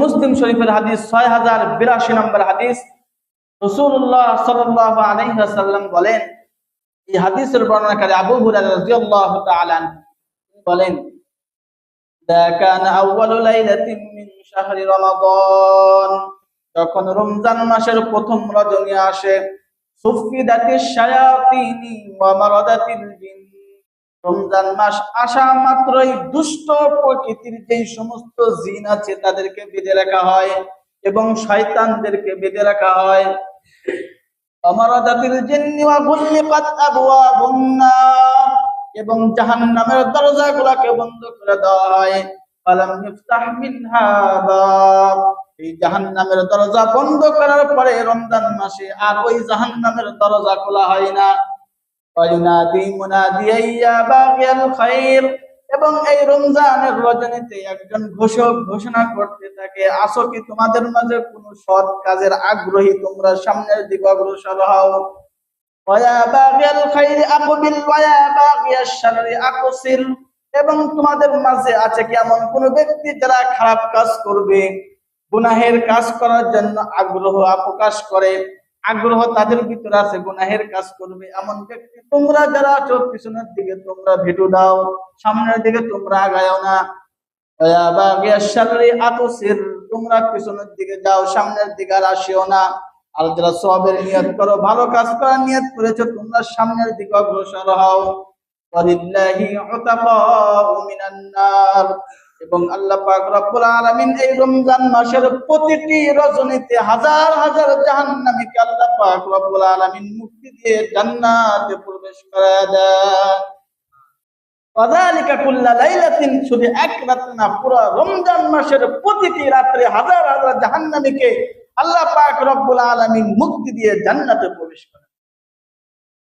মুসলিম শরীফের হাদিস 6082 নম্বর হাদিস। রাসূলুল্লাহ সাল্লাল্লাহু আলাইহি ওয়াসাল্লাম বলেন, এই হাদিসের বর্ণনাকারী আবু হুরায়রা রাদিয়াল্লাহু তাআলা বলেন, দা কানা আউয়ালু লাইলাতিন মিন শাহরি রমাদান, যখন রমজান মাসের প্রথম রজনী আসে, সুফিদাতিশ শায়াতিনি ওয়া মারাদাতিল জিন, রমজান মাস আসা মাত্রই দুষ্ট প্রকৃতির যেই সমস্ত জিন আছে তাদেরকে বেঁধে রাখা হয় এবং শয়তানদেরকে বেঁধে রাখা হয়। আমারাদাতিল জিন্নি ওয়া গুল্লিকাত আবওয়াবুন নার, এবং জাহান্নামের দরজাগুলোকে বন্ধ করে দেওয়া হয়। ফালাম ইফতাহ মিনহা বাব, এই জাহান্নামের দরজা বন্ধ করার পরে রমজান মাসে আর ওই জাহান্নামের দরজা খোলা হয় না। ওয়ায়ুনাদি মুনাদি ইয়া বাগিয়াল খায়র, এবং এই রমজানের রজনীতে একজন ঘোষক ঘোষণা করতে থাকে, আসো কি তোমাদের মাঝে কোনো সৎ কাজের আগ্রহী, তোমরা সামনের দিকে অগ্রসর হও। ওয়া বাগিয়াল খায়র আকবিল ওয়া বাগিয়াশ শাররি আকসির, এবং তোমাদের মাঝে আছে কি এমন কোন ব্যক্তি যারা খারাপ কাজ করবে, গুনাহের কাজ করার জন্য আগ্রহ প্রকাশ করে, আগ্রহ তাদের ভিতরে আছে গুনাহের কাজ করবে, এমন ব্যক্তি তোমরা যারা আছো পিছনের দিকে তোমরা ভিটু দাও, সামনের দিকে তোমরা আগায়ও না। ওয়া বাগিয়াশ শাররি আকসির, তোমরা পিছনের দিকে যাও, সামনের দিকে আর আসিও না। আর যারা সওয়াবের নিয়ত করো, ভালো কাজ করার নিয়ত করেছো, তোমরা সামনের দিকে অগ্রসর হও। ওয়ালিল্লাহি উতাকাউ মিনান নার, এবং আল্লাহ পাক রব্বুল আলামিন এই রমজান মাসের প্রতিটি রজনীতে হাজার হাজার জাহান্নামীকে আল্লাহ পাক রব্বুল আলামিন মুক্তি দিয়ে জান্নাতে প্রবেশ করায় দেন। ওয়াযালিকা কুল্লা লাইলাতিন, শুধু এক রাত না, পুরো রমজান মাসের প্রতিটি রাতে হাজার হাজার জাহান্নামীকে আল্লাহ পাক রব্বুল আলামিন মুক্তি দিয়ে জান্নাতে প্রবেশ করায়।